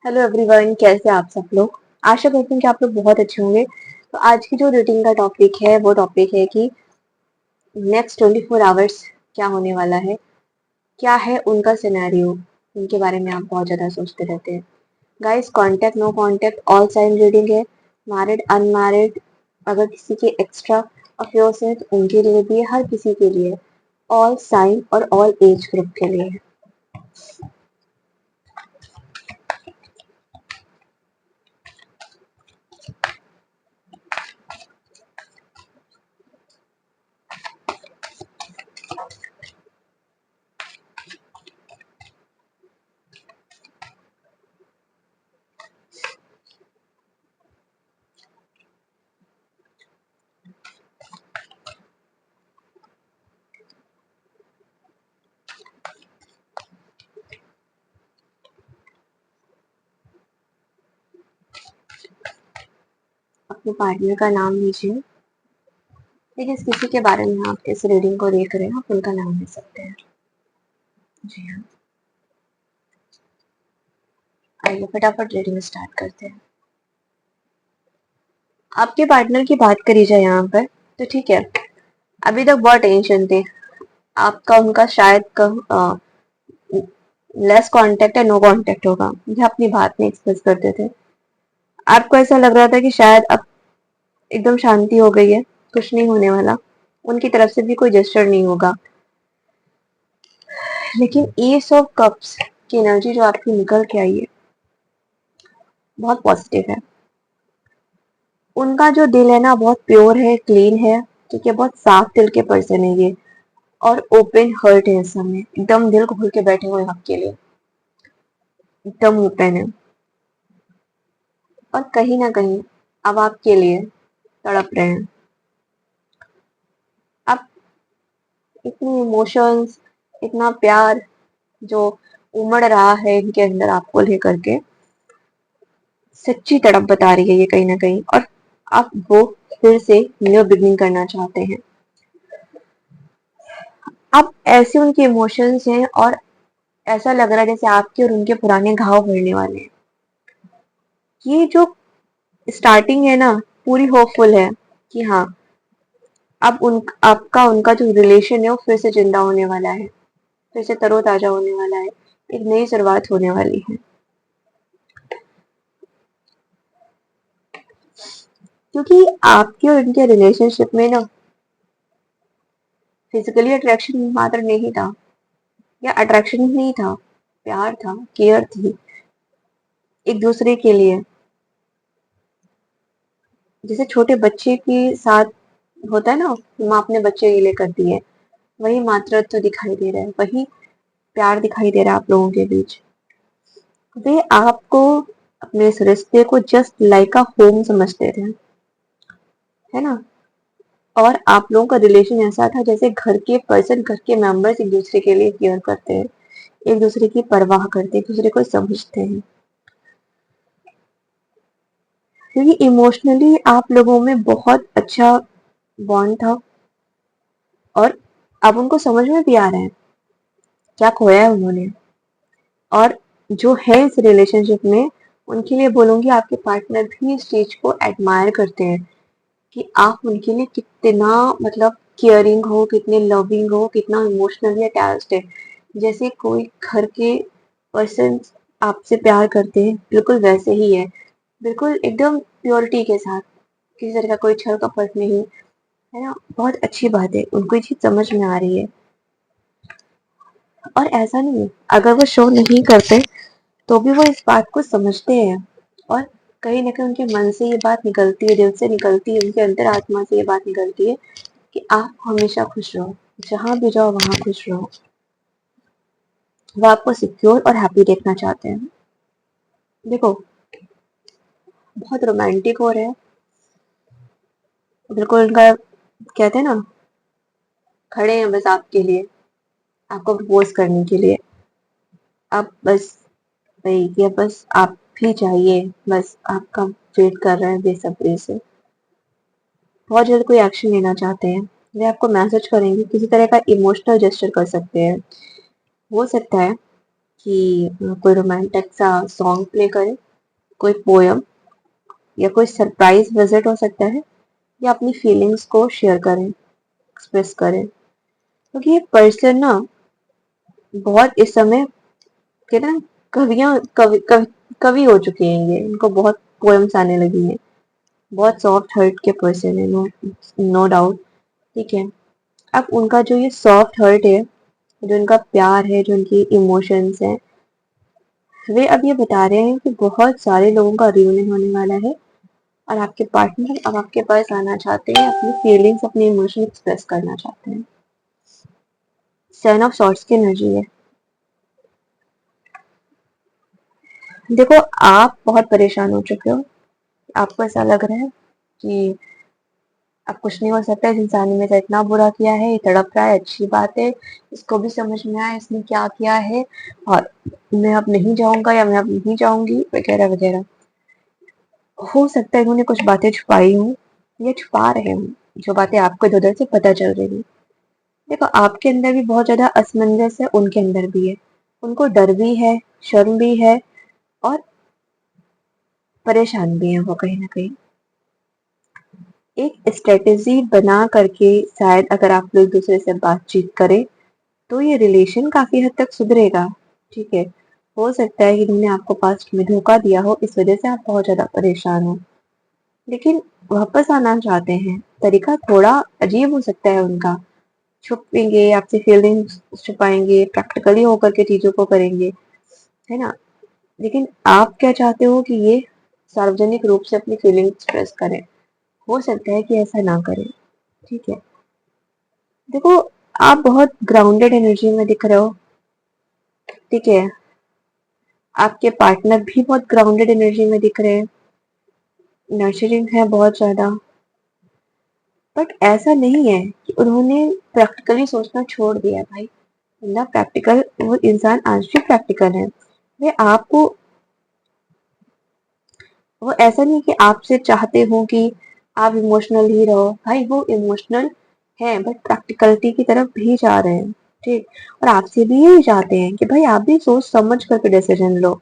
Hello everyone, कैसे हैं आप सब लोग। आशा करती हूँ कि आप लोग बहुत अच्छे होंगे। तो आज की जो रीडिंग का टॉपिक है वो टॉपिक है कि नेक्स्ट 24 आवर्स क्या होने वाला है, क्या है उनका सिनेरियो। उनके बारे में आप बहुत ज़्यादा सोचते रहते हैं। Guys, contact no contact all sign reading है। मैरिड अनमैरिड, अगर किसी के एक्स्ट्रा अफेयर्स हैं तो उनके लिए भी है, हर किसी के लिए। ऑल साइन और ऑल एज ग्रुप के लिए है। अपने पार्टनर का नाम लीजिए। लेकिन किसी के बारे में आप इस रीडिंग को देख रहे हैं, आप उनका नाम ले सकते हैं। जी हाँ। आइए फटाफट रीडिंग स्टार्ट करते हैं। आपके पार्टनर की बात करी जाए यहाँ पर तो ठीक है। अभी तक बहुत टेंशन थे। आपका उनका शायद कम लेस कांटेक्ट है, नो कांटेक्ट होगा। मुझे अपनी बात नहीं एक्सप्रेस करते थे। आपको ऐसा लग रहा था कि शायद अब एकदम शांति हो गई है, कुछ नहीं होने वाला, उनकी तरफ से भी कोई जेस्चर नहीं होगा। लेकिन एस ऑफ कप्स की एनर्जी जो आपकी निकल के आई है बहुत पॉजिटिव है। उनका जो दिल है ना बहुत प्योर है, क्लीन है। ठीक है, बहुत साफ दिल के पर्सन है ये। और ओपन हर्ट है इस समय, एकदम दिल खोल के बैठे हुए हैं आपके लिए, एकदम ओपन है। और कहीं ना कहीं अब आपके लिए तड़प रहे हैं। अब इतनी इमोशंस, इतना प्यार जो उमड़ रहा है इनके अंदर आपको लेकर के, सच्ची तड़प बता रही है ये कहीं ना कहीं। और आप वो फिर से न्यू बिगनिंग करना चाहते हैं। अब ऐसे उनके इमोशंस हैं और ऐसा लग रहा है जैसे आपके और उनके पुराने घाव भरने वाले हैं। ये जो स्टार्टिंग है ना, पूरी होपफुल है कि हाँ, अब उन आपका उनका जो रिलेशन है वो फिर से जिंदा होने वाला है, फिर से तरोताजा होने वाला है, एक नई शुरुआत होने वाली है। क्योंकि आपके और उनके रिलेशनशिप में ना फिजिकली अट्रैक्शन मात्र नहीं था, या अट्रैक्शन ही नहीं था, प्यार था, केयर थी एक दूसरे के लिए। जैसे छोटे बच्चे के साथ होता है ना, माँ अपने बच्चे के लिए करती है, वही मातृत्व दिखाई दे रहा है, वही प्यार दिखाई दे रहा है आप लोगों के बीच। वे आपको, अपने इस रिश्ते को जस्ट लाइक अ होम समझते थे, है ना। और आप लोगों का रिलेशन ऐसा था जैसे घर के पर्सन, घर के मेंबर्स एक दूसरे के लिए केयर करते हैं, एक दूसरे की परवाह करते हैं, एक दूसरे को समझते हैं। क्योंकि इमोशनली आप लोगों में बहुत अच्छा बॉन्ड था। और अब उनको समझ में भी आ रहा है क्या खोया है उन्होंने। और जो है इस रिलेशनशिप में, उनके लिए बोलूंगी आपके पार्टनर भी इस चीज को एडमायर करते हैं कि आप उनके लिए कितना मतलब केयरिंग हो, कितने लविंग हो, कितना इमोशनली अटैच्ड है। जैसे कोई घर के पर्सन आपसे प्यार करते हैं, बिल्कुल वैसे ही है। बिल्कुल एकदम प्योरिटी के साथ, किसी तरह का कोई छल कपट नहीं, है ना। बहुत अच्छी बात है, उनको ये चीज समझ में आ रही है। और ऐसा नहीं है, अगर वो शो नहीं करते तो भी वो इस बात को समझते हैं। और कहीं ना कहीं उनके मन से ये बात निकलती है, दिल से निकलती है, उनके अंतर आत्मा से ये बात निकलती है कि आप हमेशा खुश रहो, जहां भी जाओ वहां खुश रहो। वो आपको सिक्योर और हैप्पी देखना चाहते हैं। देखो, बहुत रोमांटिक हो रहे हैं, बिल्कुल उनका कहते हैं ना, खड़े हैं बस आपके लिए, आपको प्रपोज करने के लिए। अब बस वही कि अब बस आप भी चाहिए, बस आपका वेट कर रहे हैं बेसब्री से। बहुत जल्द कोई एक्शन लेना चाहते हैं। वे आपको मैसेज करेंगे, किसी तरह का इमोशनल जेस्चर कर सकते हैं। हो सकता है कि कोई रोमांटिक सा सॉन्ग प्ले करें, कोई पोयम या कोई सरप्राइज विजिट हो सकता है, या अपनी फीलिंग्स को शेयर करें, एक्सप्रेस करें। क्योंकि ये पर्सन ना बहुत इस समय कहते हैं ना, कवियां कवि कवि कवि हो चुके हैं ये, इनको बहुत पोएम्स आने लगी हैं। बहुत सॉफ्ट हार्ट के पर्सन है, नो नो डाउट। ठीक है, अब उनका जो ये सॉफ्ट हार्ट है, जो उनका प्यार है, जो उनकी इमोशंस हैं, वे अब ये बता रहे हैं कि बहुत सारे लोगों का रियूनियन होने वाला है और आपके पार्टनर अब आपके पास आना चाहते हैं, अपनी फीलिंग्स, अपने इमोशन एक्सप्रेस करना चाहते हैं। सेवन ऑफ सॉर्ड्स की एनर्जी है। देखो, आप बहुत परेशान हो चुके हो, आपको ऐसा लग रहा है कि अब कुछ नहीं हो सकता, इस इंसान ने मेरा इतना बुरा किया है, ये तड़प रहा है, अच्छी बात है, इसको भी समझ में आया इसने क्या किया है, और मैं अब नहीं जाऊंगा या मैं अब नहीं जाऊंगी, वगैरह वगैरह। हो सकता है इन्होंने कुछ बातें छुपाई हूँ या छुपा रहे हूँ, जो बातें आपको इधर उधर से पता चल रही है। देखो, आपके अंदर भी बहुत ज्यादा असमंजस है, उनके अंदर भी है। उनको डर भी है, शर्म भी है, और परेशान भी है वो कहीं ना कहीं। एक स्ट्रेटेजी बना करके शायद अगर आप लोग एक दूसरे से बातचीत करें तो ये रिलेशन काफी हद तक सुधरेगा। ठीक है, हो सकता है कि इन्होंने आपको पास्ट में धोखा दिया हो, इस वजह से आप बहुत ज्यादा परेशान हो, लेकिन वापस आना चाहते हैं। तरीका थोड़ा अजीब हो सकता है उनका, छुपेंगे आपसे, फीलिंग्स छुपाएंगे, प्रैक्टिकली होकर के चीजों को करेंगे, है ना। लेकिन आप क्या चाहते हो कि ये सार्वजनिक रूप से अपनी फीलिंग एक्सप्रेस करें। हो सकता है कि ऐसा ना करें। ठीक है, देखो, आप बहुत ग्राउंडेड एनर्जी में दिख रहे हो। ठीक है, आपके पार्टनर भी बहुत ग्राउंडेड एनर्जी में दिख रहे हैं, नर्चरिंग है बहुत ज्यादा। बट ऐसा नहीं है कि उन्होंने प्रैक्टिकली सोचना छोड़ दिया है भाई। मतलब प्रैक्टिकल, वो इंसान आज भी प्रैक्टिकल है। वे आपको, वो ऐसा नहीं कि आपसे चाहते हो कि आप इमोशनल ही रहो भाई, वो इमोशनल है बट प्रैक्टिकलिटी की तरफ भी जा रहे हैं। ठीक, और आपसे भी यही चाहते हैं कि भाई आप भी सोच समझ करके डिसीजन लो,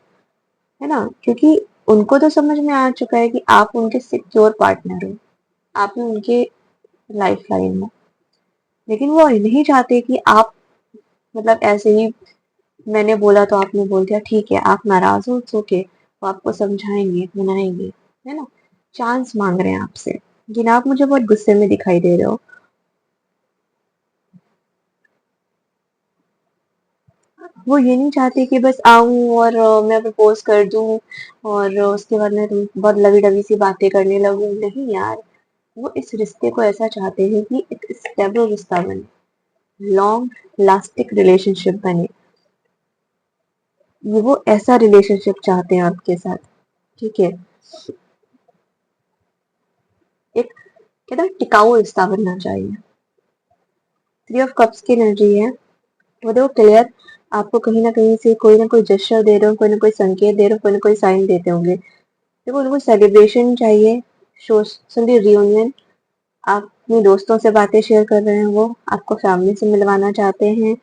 है ना। क्योंकि उनको तो समझ में आ चुका है कि आप उनके सिक्योर पार्टनर हो, आप ही उनके लाइफ लाइन हो। लेकिन वो नहीं चाहते कि आप, मतलब ऐसे ही मैंने बोला तो आपने बोल दिया, ठीक है आप नाराज हो, इट्स ओके, वो आपको समझाएंगे, मनाएंगे, है ना। चांस मांग रहे हैं आपसे, लेकिन आप मुझे बहुत गुस्से में दिखाई दे रहे हो। वो ये नहीं चाहते कि बस आऊं और मैं प्रपोज कर दूं और उसके बाद मैं बहुत लवी डवी सी बातें करने लगूं। नहीं यार, वो इस रिश्ते को ऐसा चाहते हैं कि एक स्टेबल रिश्ता बने, लॉन्ग लास्टिक रिलेशनशिप बने। ये वो ऐसा रिलेशनशिप चाहते हैं आपके साथ। ठीक है, एक कहते हैं टिकाऊ रिश्ता बनना चाहिए। थ्री ऑफ कप्स की एनर्जी है। वो देखो क्लियर, आपको कहीं ना कोई जेस्चर दे रहे हो, कोई ना कोई संकेत दे रहे हो, कोई ना कोई साइन देते होंगे। देखो, उनको सेलिब्रेशन चाहिए, सोशली रियूनियन। आप अपने दोस्तों से बातें शेयर कर रहे हैं, वो आपको फैमिली से मिलवाना चाहते हैं।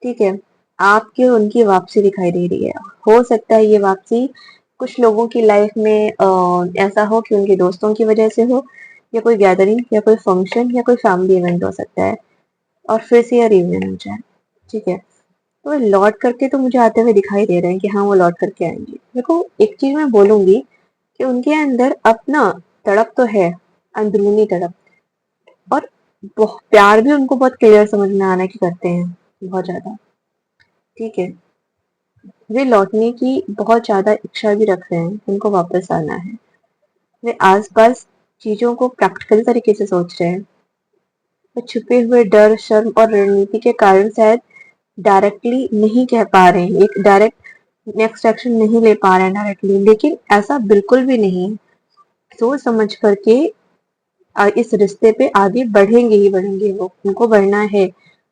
ठीक है, आपकी और उनकी वापसी दिखाई दे रही है। हो सकता है ये वापसी कुछ लोगों की लाइफ में ऐसा हो कि उनके दोस्तों की वजह से हो, या कोई गैदरिंग या कोई फंक्शन या कोई फैमिली इवेंट हो सकता है, और फिर से ये रियूनियन हो जाए। ठीक है, तो वो लौट करके तो मुझे आते हुए दिखाई दे रहे हैं कि हाँ वो लौट करके आएंगे। देखो, एक चीज मैं बोलूंगी कि उनके अंदर अपना तड़प तो है, अंदरूनी तड़प, और प्यार भी उनको बहुत क्लियर समझ में आना की करते हैं, बहुत ज्यादा। ठीक है, वे लौटने की बहुत ज्यादा इच्छा भी रख रहे हैं, उनको वापस आना है। वे आसपास चीजों को प्रैक्टिकल तरीके से सोच रहे हैं। वे छुपे हुए डर, शर्म और रणनीति के कारण शायद डायरेक्टली नहीं कह पा रहे हैं, एक डायरेक्ट नेक्स्ट एक्शन नहीं ले पा रहे हैं डायरेक्टली, लेकिन ऐसा बिल्कुल भी नहीं है। सोच समझ करके इस रिश्ते पे आगे बढ़ेंगे ही बढ़ेंगे, वो उनको बढ़ना है।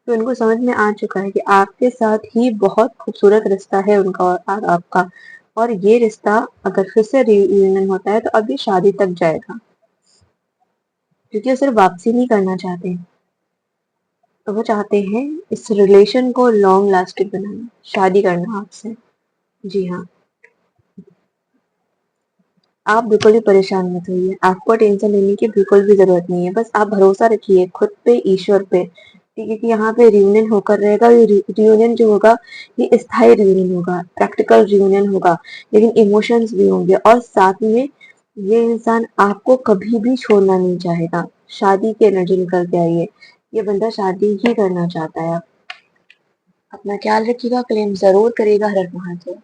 तो उनको समझ में आ चुका है कि आपके साथ ही बहुत खूबसूरत रिश्ता है उनका और आपका, और ये रिश्ता अगर फिर से रियूनियन होता है तो अभी शादी तक जाएगा, क्योंकि वो सिर्फ वापसी नहीं करना चाहते हैं, वो चाहते हैं इस रिलेशन को लॉन्ग लास्टिंग बनाना, शादी करना आपसे। जी हाँ, आप बिल्कुल भी परेशान मत होइए, आपको टेंशन लेने की बिल्कुल भी ज़रूरत नहीं है, बस आप भरोसा रखिए खुद पे, ईश्वर पे, ठीक है? कि यहाँ पे रियूनियन होकर रहेगा, ये रियूनियन जो होगा, ये स्थायी रियूनियन होगा, प्रैक्टिकल रियूनियन होगा, लेकिन इमोशंस भी होंगे और साथ में ये इंसान आपको कभी भी छोड़ना नहीं चाहेगा। शादी की एनर्जी निकल के आई है, ये बंदा शादी ही करना चाहता है। अपना ख्याल रखिएगा, क्लेम ज़रूर करिएगा। हर हर महादेव।